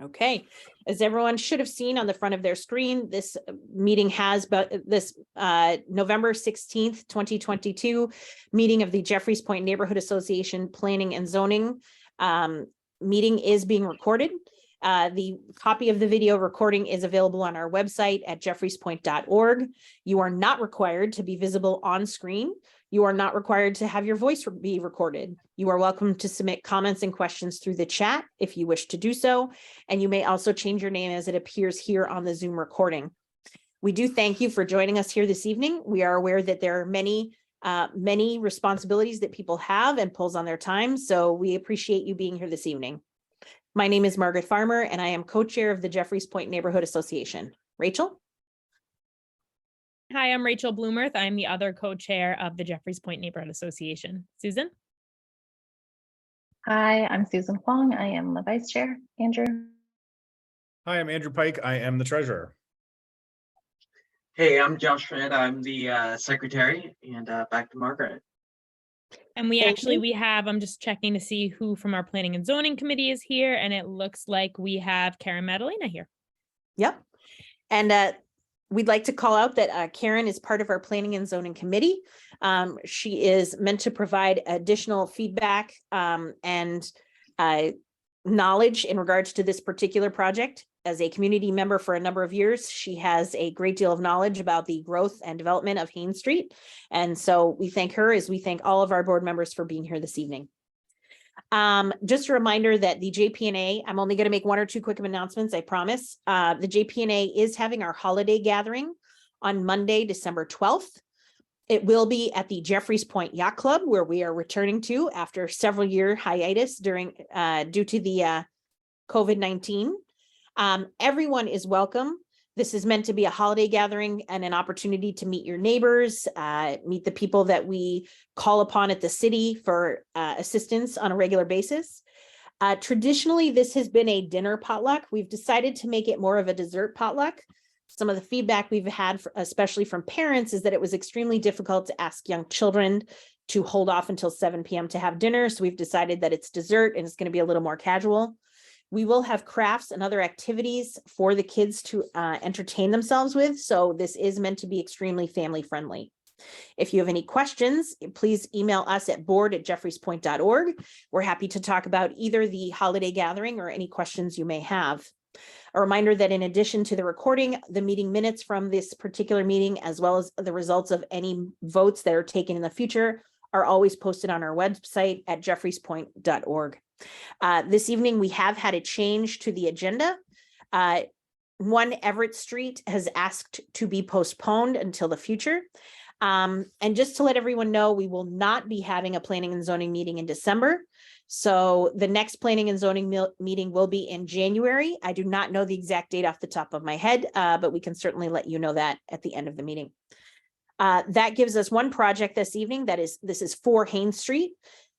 Okay, as everyone should have seen on the front of their screen, this meeting has November 16th, 2022 meeting of the Jeffreys Point Neighborhood Association Planning and Zoning meeting is being recorded. The copy of the video recording is available on our website at jeffreyspoint.org. You are not required to be visible on screen. You are not required to have your voice be recorded. You are welcome to submit comments and questions through the chat if you wish to do so. And you may also change your name as it appears here on the Zoom recording. We do thank you for joining us here this evening. We are aware that there are many responsibilities that people have and pulls on their time. So we appreciate you being here this evening. My name is Margaret Farmer, and I am co-chair of the Jeffreys Point Neighborhood Association. Rachel? Hi, I'm Rachel Bloomerth. I'm the other co-chair of the Jeffreys Point Neighborhood Association. Susan? Hi, I'm Susan Huang. I am the vice chair. Andrew? Hi, I'm Andrew Pike. I am the treasurer. Hey, I'm Josh Fred. I'm the secretary, and back to Margaret. And I'm just checking to see who from our planning and zoning committee is here. And it looks like we have Karen Madalena here. Yep. And we'd like to call out that Karen is part of our planning and zoning committee. She is meant to provide additional feedback and knowledge in regards to this particular project. As a community member for a number of years, she has a great deal of knowledge about the growth and development of Haynes Street. And so we thank her as we thank all of our board members for being here this evening. Just a reminder that the JPNA, I'm only going to make one or two quick announcements, I promise. The JPNA is having our holiday gathering on Monday, December 12th. It will be at the Jeffreys Point Yacht Club, where we are returning to after several year hiatus due to the COVID-19. Everyone is welcome. This is meant to be a holiday gathering and an opportunity to meet your neighbors, meet the people that we call upon at the city for assistance on a regular basis. Traditionally, this has been a dinner potluck. We've decided to make it more of a dessert potluck. Some of the feedback we've had, especially from parents, is that it was extremely difficult to ask young children to hold off until 7 p.m. to have dinner. So we've decided that it's dessert and it's going to be a little more casual. We will have crafts and other activities for the kids to entertain themselves with. So this is meant to be extremely family friendly. If you have any questions, please email us at board@jeffreyspoint.org. We're happy to talk about either the holiday gathering or any questions you may have. A reminder that in addition to the recording, the meeting minutes from this particular meeting, as well as the results of any votes that are taken in the future, are always posted on our website at jeffreyspoint.org. This evening, we have had a change to the agenda. 1 Everett Street has asked to be postponed until the future. And just to let everyone know, we will not be having a planning and zoning meeting in December. So the next planning and zoning meeting will be in January. I do not know the exact date off the top of my head, but we can certainly let you know that at the end of the meeting. That gives us one project this evening. This is 4 Haynes Street.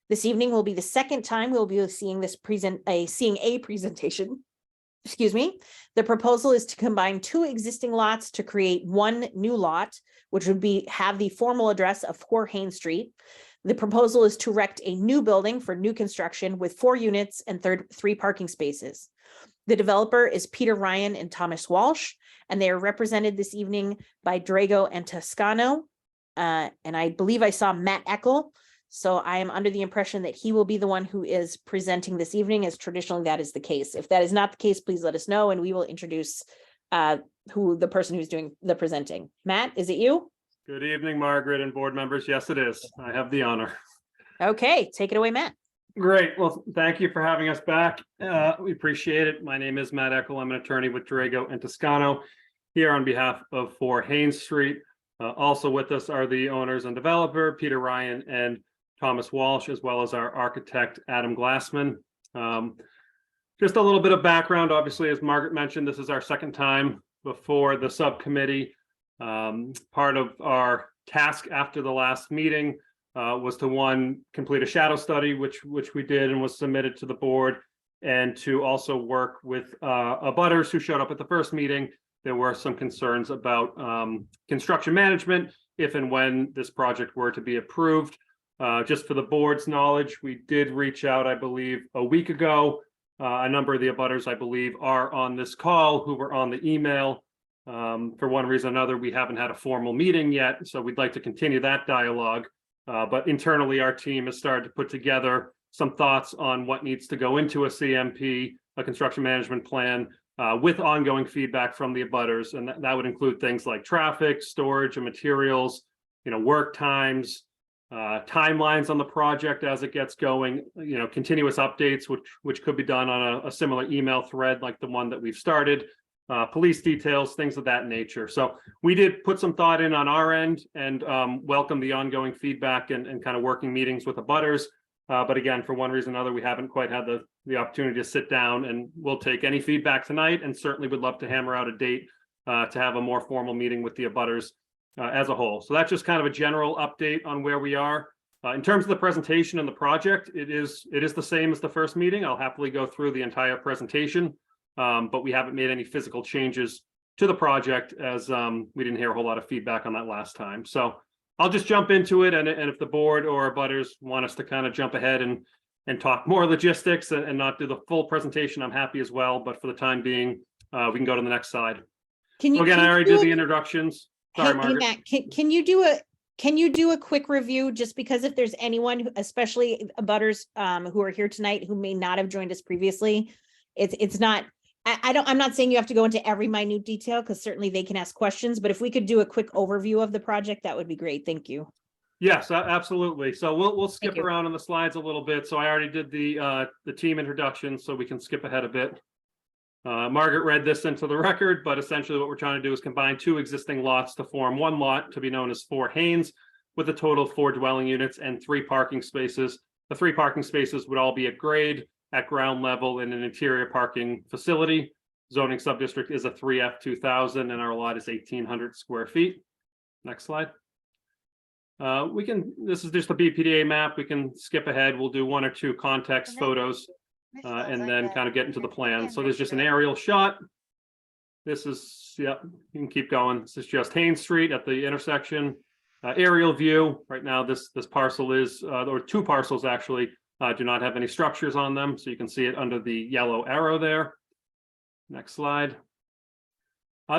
This evening will be the second time we'll be seeing this seeing a presentation. Excuse me. The proposal is to combine 2 existing lots to create 1 new lot, which would have the formal address of 4 Haynes Street. The proposal is to erect a new building for new construction with 4 units and 3 parking spaces. The developer is Peter Ryan and Thomas Walsh, and they are represented this evening by Drago and Toscano. And I believe I saw Matt Eckel. So I am under the impression that he will be the one who is presenting this evening, as traditionally that is the case. If that is not the case, please let us know and we will introduce who the person who's doing the presenting. Matt, is it you? Good evening, Margaret and board members. Yes, it is. I have the honor. Okay, take it away, Matt. Great. Well, thank you for having us back. We appreciate it. My name is Matt Eckel. I'm an attorney with Drago and Toscano here on behalf of 4 Haynes Street. Also with us are the owners and developer, Peter Ryan and Thomas Walsh, as well as our architect, Adam Glassman. Just a little bit of background. Obviously, as Margaret mentioned, this is our second time before the subcommittee. Part of our task after the last meeting was to complete a shadow study, which we did and was submitted to the board, and to also work with abutters who showed up at the first meeting. There were some concerns about construction management if and when this project were to be approved. Just for the board's knowledge, we did reach out, I believe, a week ago A number of the abutters, I believe, are on this call who were on the email. For one reason or another, we haven't had a formal meeting yet, so we'd like to continue that dialogue. But internally, our team has started to put together some thoughts on what needs to go into a CMP, a construction management plan, with ongoing feedback from the abutters. And that would include things like traffic, storage of materials, work times, timelines on the project as it gets going, continuous updates, which could be done on a similar email thread like the one that we've started, police details, things of that nature. So we did put some thought in on our end and welcome the ongoing feedback and kind of working meetings with abutters. But again, for one reason or another, we haven't quite had the opportunity to sit down, and we'll take any feedback tonight and certainly would love to hammer out a date to have a more formal meeting with the abutters as a whole. So that's just kind of a general update on where we are. In terms of the presentation and the project, it is the same as the first meeting. I'll happily go through the entire presentation, but we haven't made any physical changes to the project as we didn't hear a whole lot of feedback on that last time. So I'll just jump into it, and if the board or abutters want us to kind of jump ahead and talk more logistics and not do the full presentation, I'm happy as well. But for the time being, we can go to the next slide. I already did the introductions. Sorry, Margaret. Matt, can you do a quick review, just because if there's anyone, especially abutters who are here tonight who may not have joined us previously, it's not. I'm not saying you have to go into every minute detail, because certainly they can ask questions, but if we could do a quick overview of the project, that would be great. Thank you. Yes, absolutely. So we'll skip around on the slides a little bit. So I already did the team introduction, so we can skip ahead a bit. Margaret read this into the record, but essentially what we're trying to do is combine two existing lots to form one lot to be known as 4 Haynes, with a total of 4 dwelling units and 3 parking spaces. The 3 parking spaces would all be at grade, at ground level, in an interior parking facility. Zoning subdistrict is a 3F 2000, and our lot is 1,800 square feet. Next slide. This is just a BPDA map. We can skip ahead. We'll do 1 or 2 context photos and then kind of get into the plan. So there's just an aerial shot. This is, you can keep going. This is just Haynes Street at the intersection. Aerial view. Right now, this parcel is, or 2 parcels actually, do not have any structures on them. So you can see it under the yellow arrow there. Next slide.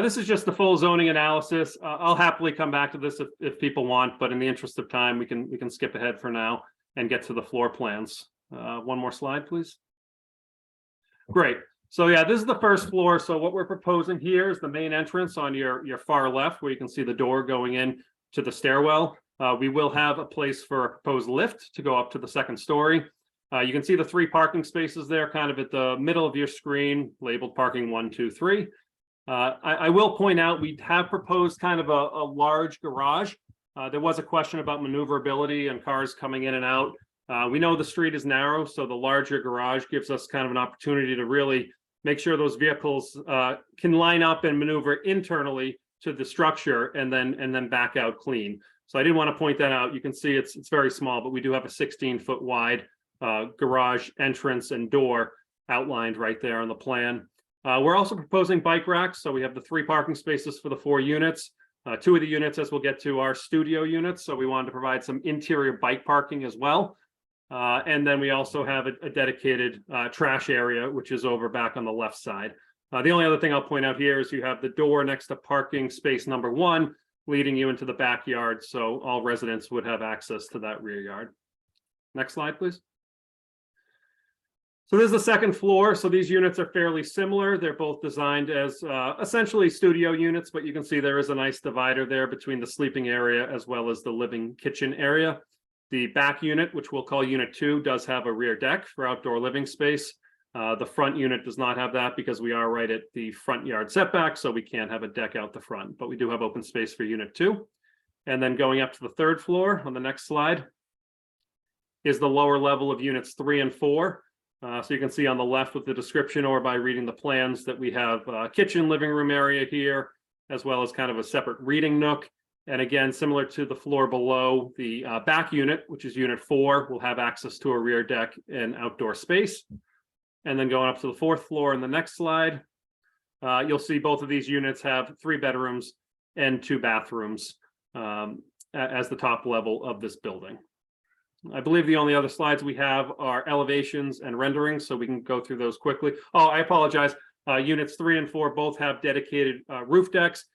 This is just the full zoning analysis. I'll happily come back to this if people want, but in the interest of time, we can skip ahead for now and get to the floor plans. 1 more slide, please. Great. So yeah, this is the first floor. So what we're proposing here is the main entrance on your far left, where you can see the door going in to the stairwell. We will have a place for a proposed lift to go up to the 2nd story. You can see the 3 parking spaces there kind of at the middle of your screen, labeled parking 1, 2, 3. I will point out we have proposed kind of a large garage. There was a question about maneuverability and cars coming in and out. We know the street is narrow, so the larger garage gives us kind of an opportunity to really make sure those vehicles can line up and maneuver internally to the structure and then back out clean. So I did want to point that out. You can see it's very small, but we do have a 16-foot wide garage entrance and door outlined right there on the plan. We're also proposing bike racks. So we have the 3 parking spaces for the 4 units. 2 of the units, as we'll get to, are studio units. So we wanted to provide some interior bike parking as well. And then we also have a dedicated trash area, which is over back on the left side. The only other thing I'll point out here is you have the door next to parking space number 1 leading you into the backyard. So all residents would have access to that rear yard. Next slide, please. So this is the 2nd floor. So these units are fairly similar. They're both designed as essentially studio units, but you can see there is a nice divider there between the sleeping area as well as the living kitchen area. The back unit, which we'll call unit 2, does have a rear deck for outdoor living space. The front unit does not have that because we are right at the front yard setback, so we can't have a deck out the front, but we do have open space for unit 2. And then going up to the 3rd floor on the next slide is the lower level of units 3 and 4. So you can see on the left with the description or by reading the plans that we have a kitchen living room area here, as well as kind of a separate reading nook. And again, similar to the floor below, the back unit, which is unit 4, will have access to a rear deck and outdoor space. And then going up to the 4th floor in the next slide, you'll see both of these units have 3 bedrooms and 2 bathrooms as the top level of this building. I believe the only other slides we have are elevations and renderings, so we can go through those quickly. Oh, I apologize. Units 3 and 4 both have dedicated roof decks.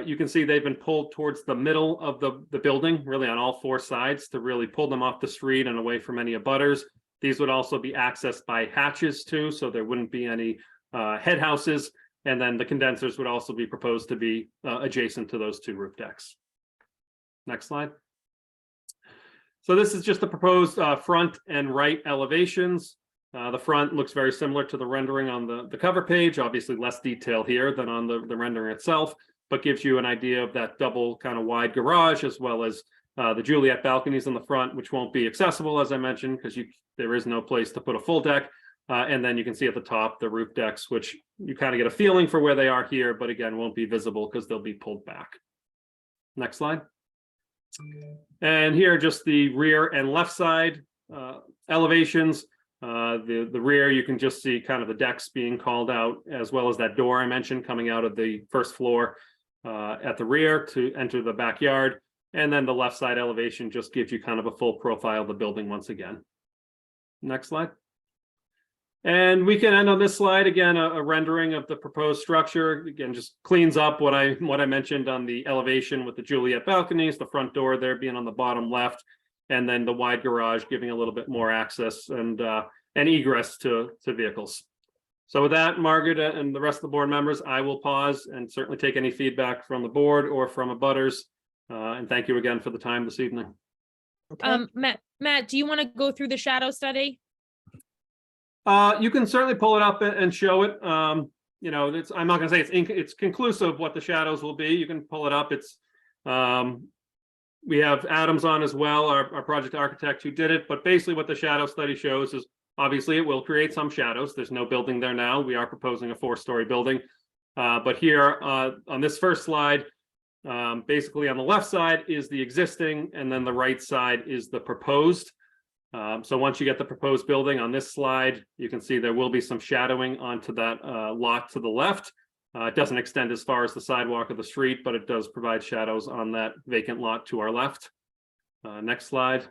You can see they've been pulled towards the middle of the building, really on all 4 sides, to really pull them off the street and away from any abutters. These would also be accessed by hatches too, so there wouldn't be any head houses. And then the condensers would also be proposed to be adjacent to those 2 roof decks. Next slide. So this is just the proposed front and right elevations. The front looks very similar to the rendering on the cover page, obviously less detail here than on the rendering itself, but gives you an idea of that double kind of wide garage, as well as the Juliet balconies in the front, which won't be accessible, as I mentioned, because there is no place to put a full deck. And then you can see at the top the roof decks, which you kind of get a feeling for where they are here, but again, won't be visible because they'll be pulled back. Next slide. And here, just the rear and left side elevations. The rear, you can just see kind of the decks being called out, as well as that door I mentioned coming out of the first floor at the rear to enter the backyard. And then the left side elevation just gives you kind of a full profile of the building once again. Next slide. And we can end on this slide again, a rendering of the proposed structure. Again, just cleans up what I mentioned on the elevation with the Juliet balconies, the front door there being on the bottom left, and then the wide garage giving a little bit more access and egress to vehicles. So with that, Margaret and the rest of the board members, I will pause and certainly take any feedback from the board or from abutters. And thank you again for the time this evening. Okay. Matt, do you want to go through the shadow study? You can certainly pull it up and show it. You know, I'm not going to say it's conclusive what the shadows will be. You can pull it up. It's we have Adams on as well, our project architect who did it. But basically, what the shadow study shows is obviously it will create some shadows. There's no building there now. We are proposing a 4-story building. But here on this first slide, basically on the left side is the existing, and then the right side is the proposed. So once you get the proposed building on this slide, you can see there will be some shadowing onto that lot to the left. It doesn't extend as far as the sidewalk of the street, but it does provide shadows on that vacant lot to our left. Next slide.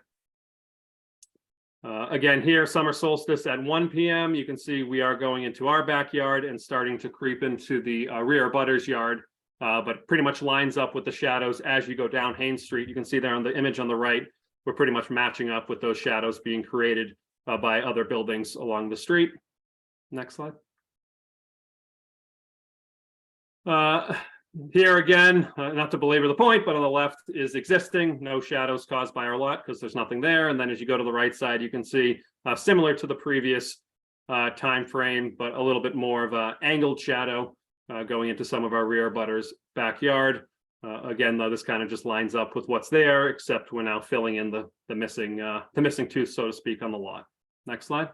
Again, here, summer solstice at 1 p.m. You can see we are going into our backyard and starting to creep into the rear abutters yard, but pretty much lines up with the shadows as you go down Haynes Street. You can see there on the image on the right, we're pretty much matching up with those shadows being created by other buildings along the street. Next slide. Here again, not to belabor the point, but on the left is existing, no shadows caused by our lot because there's nothing there. And then as you go to the right side, you can see similar to the previous time frame, but a little bit more of an angled shadow going into some of our rear abutters backyard. Again, though, this kind of just lines up with what's there, except we're now filling in the missing tooth, so to speak, on the lot. Next slide.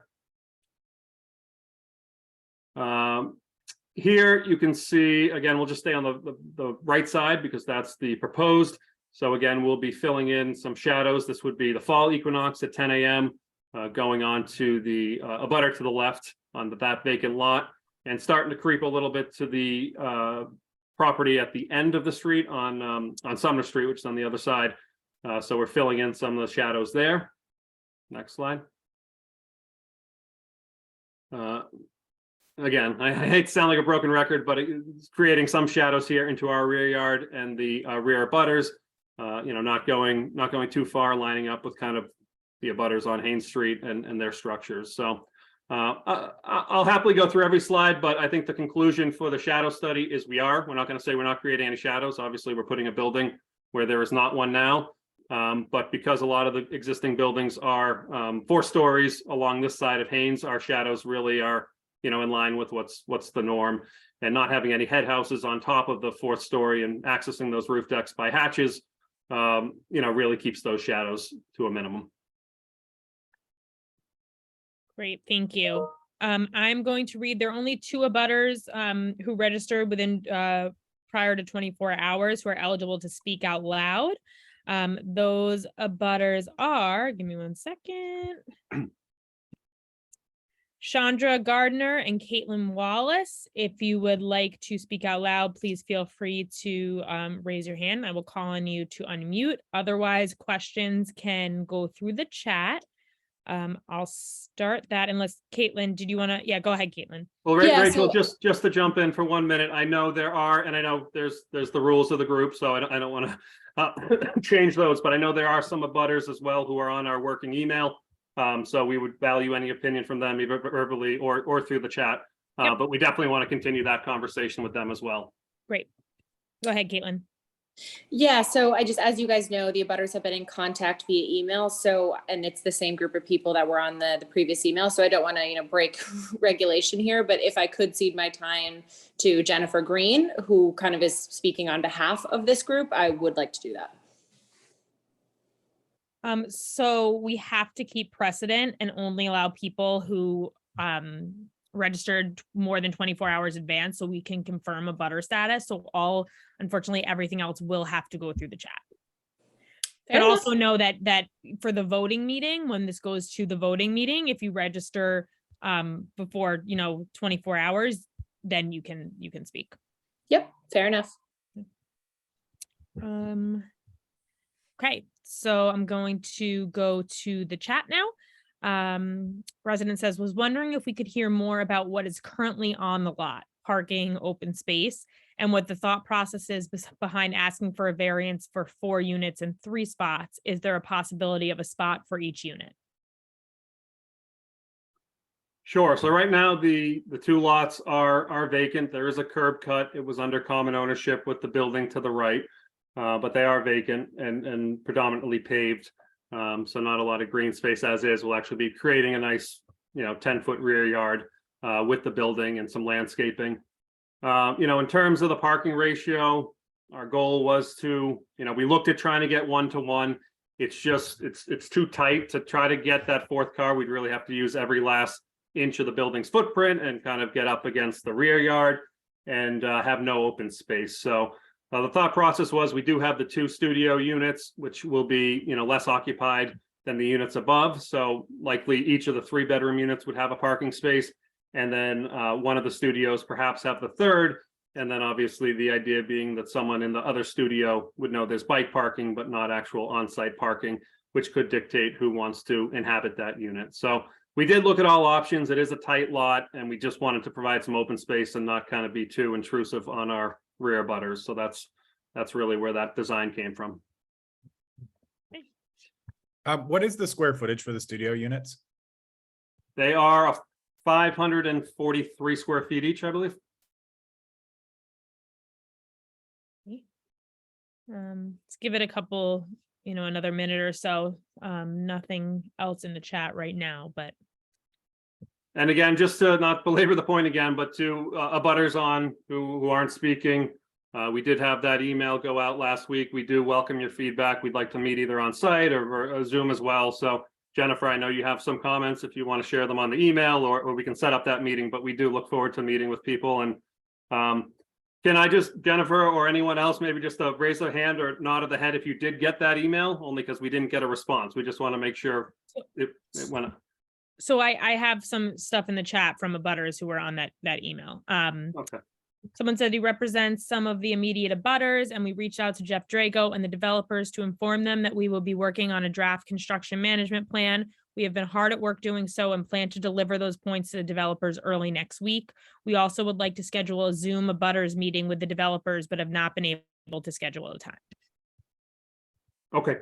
Here you can see, again, we'll just stay on the right side because that's the proposed. So again, we'll be filling in some shadows. This would be the fall equinox at 10 a.m. Going on to the abutter to the left on that vacant lot, and starting to creep a little bit to the property at the end of the street on Sumner Street, which is on the other side. So we're filling in some of the shadows there. Next slide. Again, I hate to sound like a broken record, but it's creating some shadows here into our rear yard and the rear abutters. You know, not going too far, lining up with kind of the abutters on Haynes Street and their structures. So I'll happily go through every slide, but I think the conclusion for the shadow study is we're not going to say we're not creating any shadows. Obviously, we're putting a building where there is not one now. But because a lot of the existing buildings are 4 stories along this side of Haynes, our shadows really are, you know, in line with what's the norm, and not having any head houses on top of the 4th story and accessing those roof decks by hatches, you know, really keeps those shadows to a minimum. Great, thank you. I'm going to read, there are only 2 abutters who registered within prior to 24 hours who are eligible to speak out loud. Those abutters are, give me one second. Chandra Gardner and Caitlin Wallace. If you would like to speak out loud, please feel free to raise your hand. I will call on you to unmute. Otherwise, questions can go through the chat. I'll start that unless Caitlin, did you want to? Yeah, go ahead, Caitlin. Well, Yeah, Rachel, so- just to jump in for 1 minute, I know there are, and I know there's the rules of the group, so I don't want to change those, but I know there are some abutters as well who are on our working email. So we would value any opinion from them, either verbally or through the chat. Yep. But we definitely want to continue that conversation with them as well. Great. Go ahead, Caitlin. Yeah, so I just, as you guys know, the abutters have been in contact via email. So, and it's the same group of people that were on the previous email. So I don't want to, break regulation here, but if I could cede my time to Jennifer Green, who kind of is speaking on behalf of this group, I would like to do that. So we have to keep precedent and only allow people who registered more than 24 hours advance so we can confirm a butter status. So unfortunately, everything else will have to go through the chat. Fair But enough. also know that for the voting meeting, when this goes to the voting meeting, if you register before 24 hours, then you can speak. Yep, fair enough. Okay, so I'm going to go to the chat now. Resident says, was wondering if we could hear more about what is currently on the lot, parking, open space, and what the thought process is behind asking for a variance for 4 units and 3 spots. Is there a possibility of a spot for each unit? Sure. So right now, the 2 lots are vacant. There is a curb cut. It was under common ownership with the building to the right, but they are vacant and predominantly paved. So not a lot of green space as is. We'll actually be creating a nice, 10-foot rear yard with the building and some landscaping. In terms of the parking ratio, our goal was to, we looked at trying to get 1-to-1. It's just, it's too tight to try to get that 4th car. We'd really have to use every last inch of the building's footprint and kind of get up against the rear yard and have no open space. So the thought process was we do have the 2 studio units, which will be, less occupied than the units above. So likely each of the 3-bedroom units would have a parking space. And then one of the studios perhaps have the 3rd. And then obviously the idea being that someone in the other studio would know there's bike parking, but not actual on-site parking, which could dictate who wants to inhabit that unit. So we did look at all options. It is a tight lot, and we just wanted to provide some open space and not kind of be too intrusive on our rear butters. So that's really where that design came from. What is the square footage for the studio units? They are 543 square feet each, I believe. Let's give it a couple, another minute or so. Nothing else in the chat right now, but. And again, just to not belabor the point again, but to abutters on who aren't speaking, we did have that email go out last week. We do welcome your feedback. We'd like to meet either on site or Zoom as well. So Jennifer, I know you have some comments if you want to share them on the email or we can set up that meeting, but we do look forward to meeting with people. And can I just, Jennifer or anyone else, maybe just raise a hand or nod of the head if you did get that email, only because we didn't get a response. We just want to make sure it went up. So I have some stuff in the chat from abutters who were on that email. Okay. Someone said he represents some of the immediate abutters, and we reached out to Jeff Drago and the developers to inform them that we will be working on a draft construction management plan. We have been hard at work doing so and plan to deliver those points to the developers early next week. We also would like to schedule a Zoom abutters meeting with the developers, but have not been able to schedule a time. Okay.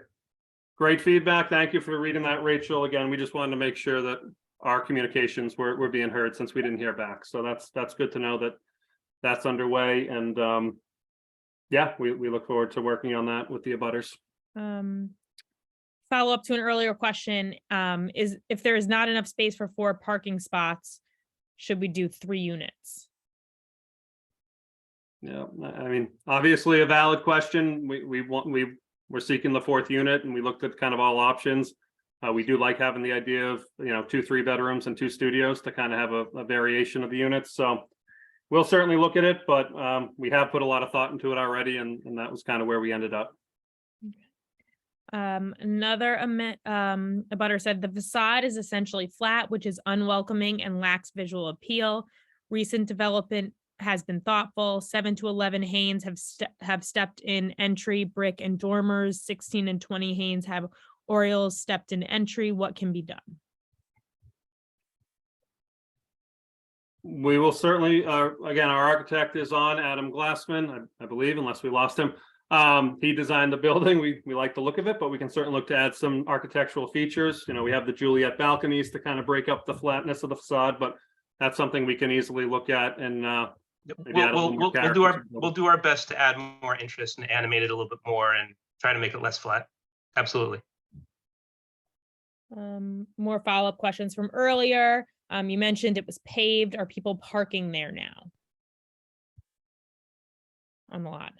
Great feedback. Thank you for reading that, Rachel. Again, we just wanted to make sure that our communications were being heard since we didn't hear back. So that's good to know that that's underway. And yeah, we look forward to working on that with the abutters. Follow up to an earlier question, is if there is not enough space for 4 parking spots, should we do 3 units? Yeah, I mean, obviously a valid question. We're seeking the 4th unit and we looked at kind of all options. We do like having the idea of, 2 3-bedrooms and 2 studios to kind of have a variation of the units. So we'll certainly look at it, but we have put a lot of thought into it already. And that was kind of where we ended up. Another abutter said the facade is essentially flat, which is unwelcoming and lacks visual appeal. Recent development has been thoughtful. 7 to 11 Haynes have stepped in entry, brick and dormers. 16 and 20 Haynes have Orioles stepped in entry. What can be done? We will certainly, again, our architect is on, Adam Glassman, I believe, unless we lost him. He designed the building. We like the look of it, but we can certainly look to add some architectural features. You know, we have the Juliet balconies to kind of break up the flatness of the facade, but that's something we can easily look at and maybe add a little more character. We'll do our best to add more interest and animate it a little bit more and try to make it less flat. Absolutely. More follow-up questions from earlier. You mentioned it was paved. Are people parking there now? On the lot?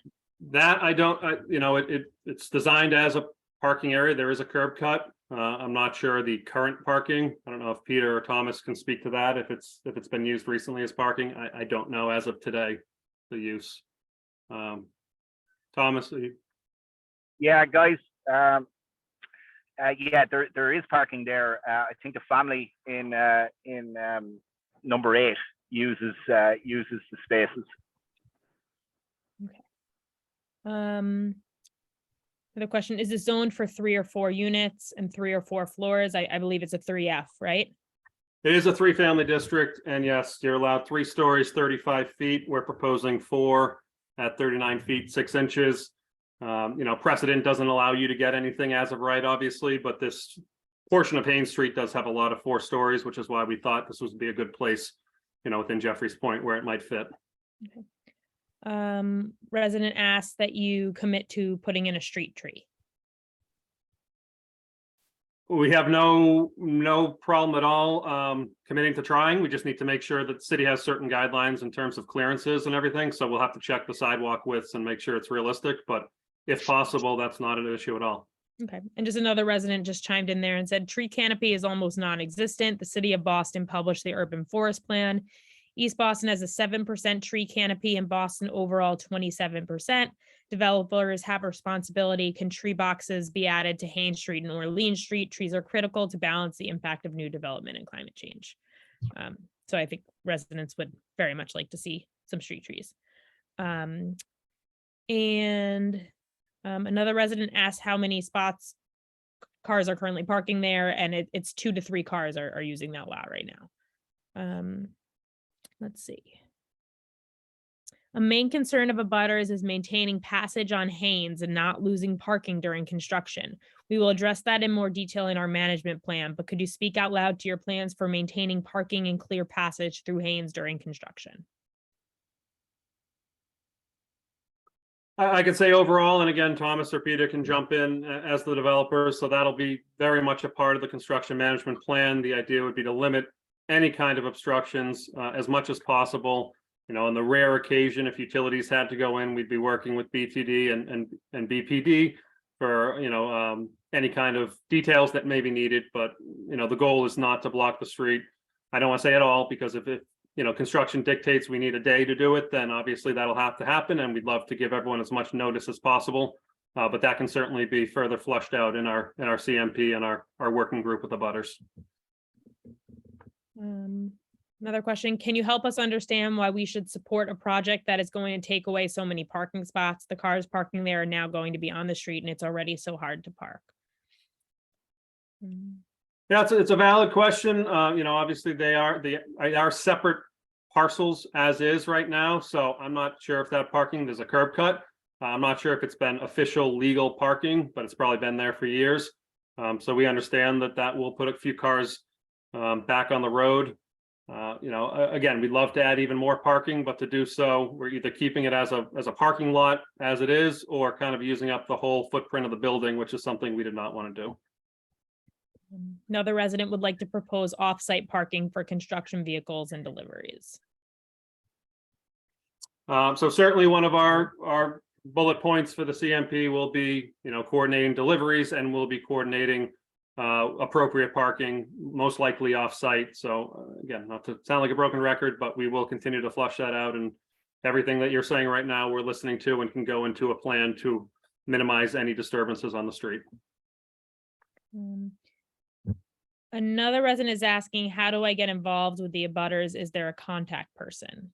That I don't, you know, it's designed as a parking area. There is a curb cut. I'm not sure the current parking. I don't know if Peter or Thomas can speak to that. If it's been used recently as parking, I don't know as of today, the use. Thomas? Yeah, guys. Yeah, there is parking there. I think the family in number 8 uses the spaces. Okay. The question, is this zoned for 3 or 4 units and 3 or 4 floors? I believe it's a 3F, right? It is a 3-family district, and yes, you're allowed 3 stories, 35 feet. We're proposing 4 at 39 feet, 6 inches. You know, precedent doesn't allow you to get anything as of right, obviously, but this portion of Haynes Street does have a lot of 4 stories, which is why we thought this would be a good place, you know, within Jeffrey's Point where it might fit. Okay. Resident asked that you commit to putting in a street tree. We have no problem at all committing to trying. We just need to make sure that the city has certain guidelines in terms of clearances and everything. So we'll have to check the sidewalk widths and make sure it's realistic, but if possible, that's not an issue at all. Okay. And just another resident just chimed in there and said tree canopy is almost non-existent. The city of Boston published the urban forest plan. East Boston has a 7% tree canopy and Boston overall 27%. Developers have a responsibility. Can tree boxes be added to Haynes Street and Orleans Street? Trees are critical to balance the impact of new development and climate change. So I think residents would very much like to see some street trees. Another resident asked how many spots cars are currently parking there, and it's 2 to 3 cars are using that lot right now. Let's see. A main concern of abutters is maintaining passage on Haynes and not losing parking during construction. We will address that in more detail in our management plan, but could you speak out loud to your plans for maintaining parking and clear passage through Haynes during construction? I can say overall, and again, Thomas or Peter can jump in as the developers, so that'll be very much a part of the construction management plan. The idea would be to limit any kind of obstructions as much as possible. You know, on the rare occasion, if utilities had to go in, we'd be working with BTD and BPD for, you know, any kind of details that may be needed. But, you know, the goal is not to block the street. I don't want to say at all, because if it, you know, construction dictates we need a day to do it, then obviously that'll have to happen. And we'd love to give everyone as much notice as possible. But that can certainly be further flushed out in our CMP and our working group with the abutters. Another question, can you help us understand why we should support a project that is going to take away so many parking spots? The cars parking there are now going to be on the street and it's already so hard to park. Yeah, it's a valid question. You know, obviously they are separate parcels as is right now. So I'm not sure if that parking, there's a curb cut. I'm not sure if it's been official legal parking, but it's probably been there for years. So we understand that will put a few cars back on the road. You know, again, we'd love to add even more parking, but to do so, we're either keeping it as a parking lot as it is, or kind of using up the whole footprint of the building, which is something we did not want to do. Another resident would like to propose off-site parking for construction vehicles and deliveries. So certainly one of our bullet points for the CMP will be, you know, coordinating deliveries, and we'll be coordinating appropriate parking, most likely off-site. So again, not to sound like a broken record, but we will continue to flush that out, and everything that you're saying right now, we're listening to and can go into a plan to minimize any disturbances on the street. Another resident is asking, how do I get involved with the abutters? Is there a contact person?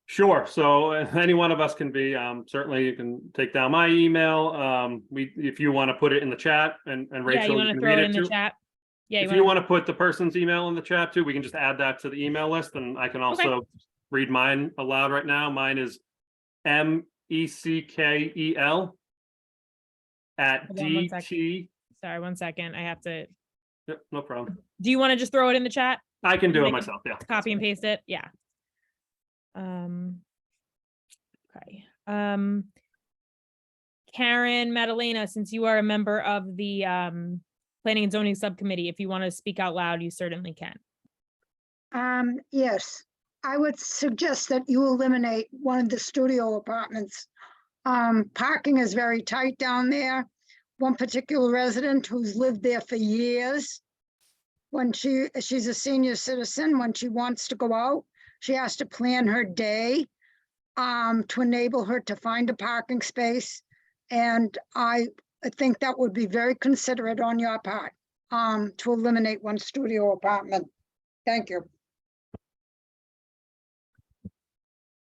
Sure. So any one of us can be, certainly you can take down my email. If you want to put it in the chat and Yeah, Rachel, you you want to can throw read it it in the too. chat? Yeah. If you want to put the person's email in the chat too, we can just add that to the email list, and I can also read mine aloud right now. Mine is MECKEL at Hold on one second. DT. Sorry, 1 second. I have to. Yep, no problem. Do you want to just throw it in the chat? I can do I it can myself. Yeah. Copy and paste it. Yeah. Okay. Karen Madalena, since you are a member of the Planning and Zoning Subcommittee, if you want to speak out loud, you certainly can. Yes, I would suggest that you eliminate one of the studio apartments. Parking is very tight down there. One particular resident who's lived there for years. When she's a senior citizen, when she wants to go out, she has to plan her day to enable her to find a parking space. And I think that would be very considerate on your part to eliminate one studio apartment. Thank you.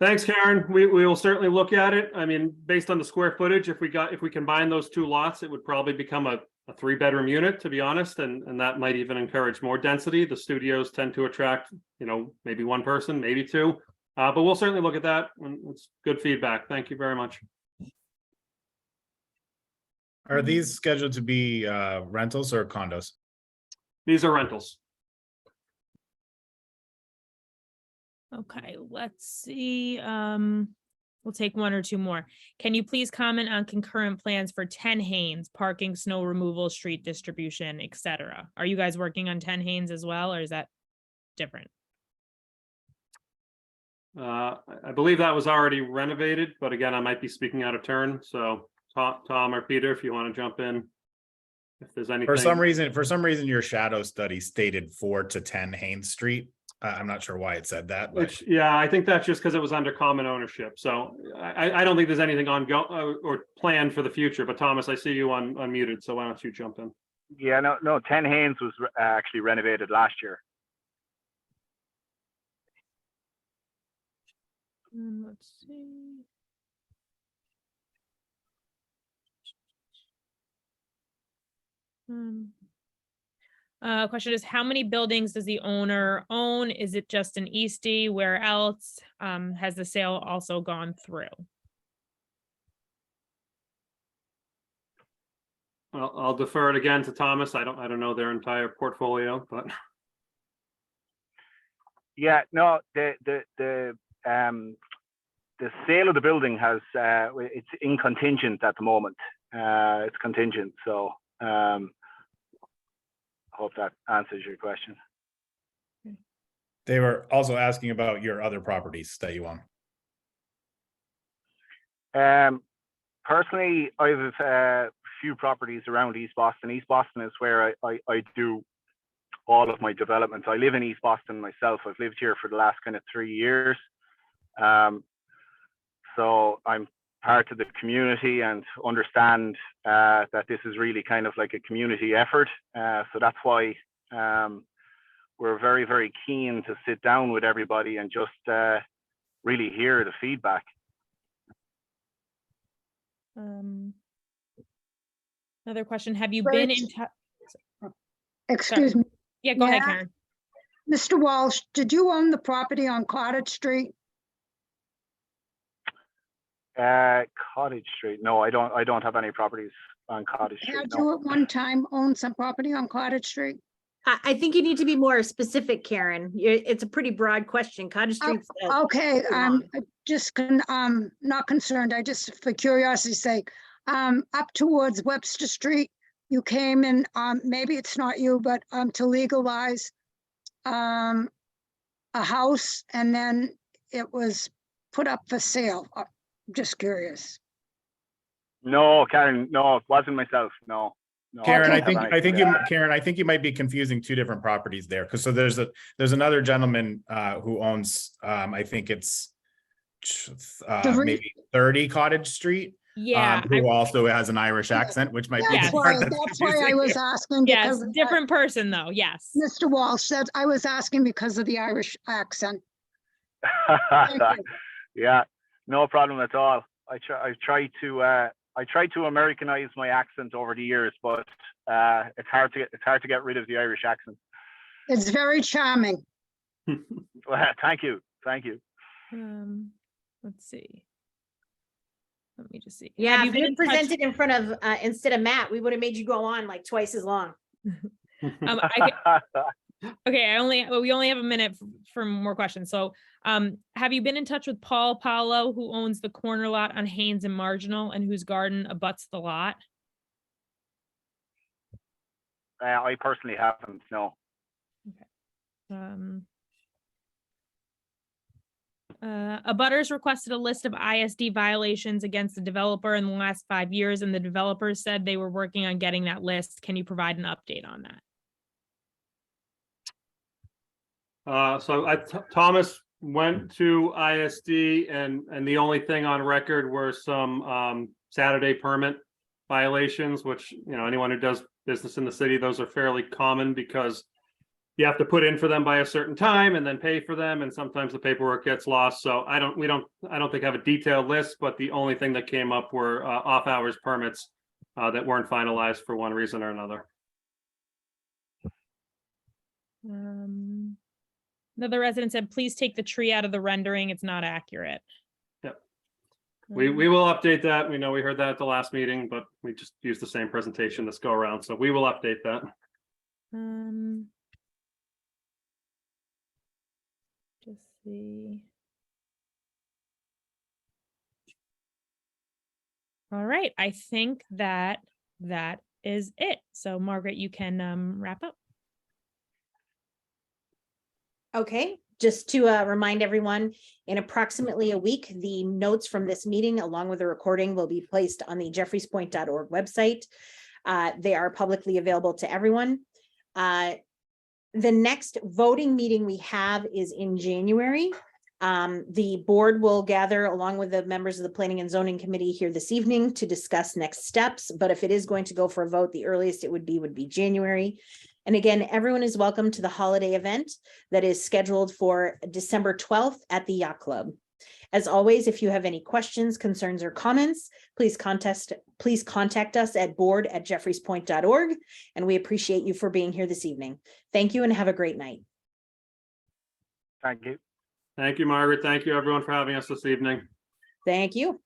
Thanks, Karen. We will certainly look at it. I mean, based on the square footage, if we combine those two lots, it would probably become a 3-bedroom unit, to be honest, and that might even encourage more density. The studios tend to attract, maybe one person, maybe two, but we'll certainly look at that. And it's good feedback. Thank you very much. Are these scheduled to be rentals or condos? These are rentals. Okay, let's see. We'll take one or two more. Can you please comment on concurrent plans for 10 Haynes, parking, snow removal, street distribution, etc.? Are you guys working on 10 Haynes as well, or is that different? I believe that was already renovated, but again, I might be speaking out of turn. So Tom or Peter, if you want to jump in, if there's anything. For some reason, your shadow study stated 4 to 10 Haynes Street. I'm not sure why it said that. But... Yeah, I think that's just because it was under common ownership. So I don't think there's anything ongoing or planned for the future. But Thomas, I see you unmuted, so why don't you jump in? Yeah, no, 10 Haynes was actually renovated last year. Let's see. Question is, how many buildings does the owner own? Is it just in Eastie? Where else? Has the sale also gone through? I'll defer it again to Thomas. I don't know their entire portfolio, but yeah, no, the sale of the building has it's in contingent at the moment. It's contingent, so hope that answers your question. They were also asking about your other properties that you own. Personally, I have a few properties around East Boston. East Boston is where I do all of my developments. I live in East Boston myself. I've lived here for the last kind of 3 years. So I'm part of the community and understand that this is really kind of like a community effort. So that's why we're very, very keen to sit down with everybody and just really hear the feedback. Another question. Have you been in touch? Excuse me. Yeah, go ahead, Karen. Mr. Walsh, did you own the property on Cottage Street? Cottage Street. No, I don't have any properties on Cottage Street. Had No. you at one time owned some property on Cottage Street? I think you need to be more specific, Karen. It's a pretty broad question. Cottage Street's. Okay, not concerned. I just, for curiosity's sake, up towards Webster Street, you came in, maybe it's not you, but to legalize a house, and then it was put up for sale. Just curious. No, Karen, no, it wasn't myself. No. Karen, I think you might be confusing two different properties there. Because so there's another gentleman who owns I think it's maybe 30 Cottage Street. Yeah, who also has an Irish accent, which might be Yeah. the part that's That's why I confusing was you. asking. yes, because different person though, yes. Mr. Walsh said, I was asking because of the Irish accent. Thank you. Yeah, no problem at all. I try to Americanize my accent over the years, but it's hard to get rid of the Irish accent. It's very charming. Well, thank you. Let's see. Let me just see. Yeah, Have if been you in touch- presented in front of, instead of Matt, we would have made you go on like twice as long. We only have a minute for more questions. So, have you been in touch with Paul Paolo, who owns the corner lot on Haynes and Marginal and whose garden abuts the lot? I personally haven't, no. Abutters requested a list of ISD violations against the developer in the last 5 years, and the developers said they were working on getting that list. Can you provide an update on that? Thomas went to ISD and the only thing on record were some Saturday permit violations, which, you know, anyone who does business in the city, those are fairly common because you have to put in for them by a certain time and then pay for them, and sometimes the paperwork gets lost. So I don't think I have a detailed list, but the only thing that came up were off hours permits that weren't finalized for one reason or another. Another resident said, please take the tree out of the rendering. It's not accurate. Yep. We will update that. We know we heard that at the last meeting, but we just used the same presentation this go around. So we will update that. Just see. All right, I think that is it. So Margaret, you can wrap up. Okay, just to remind everyone, in approximately a week, the notes from this meeting, along with the recording, will be placed on the jeffreyspoint.org website. They are publicly available to everyone. The next voting meeting we have is in January. The board will gather along with the members of the Planning and Zoning Committee here this evening to discuss next steps. But if it is going to go for a vote, the earliest it would be January. And again, everyone is welcome to the holiday event that is scheduled for December 12th at the Yacht Club. As always, if you have any questions, concerns, or comments, please contact us at board@jeffreyspoint.org. And we appreciate you for being here this evening. Thank you and have a great night. Thank you. Thank you, Margaret. Thank you, everyone, for having us this evening. Thank you.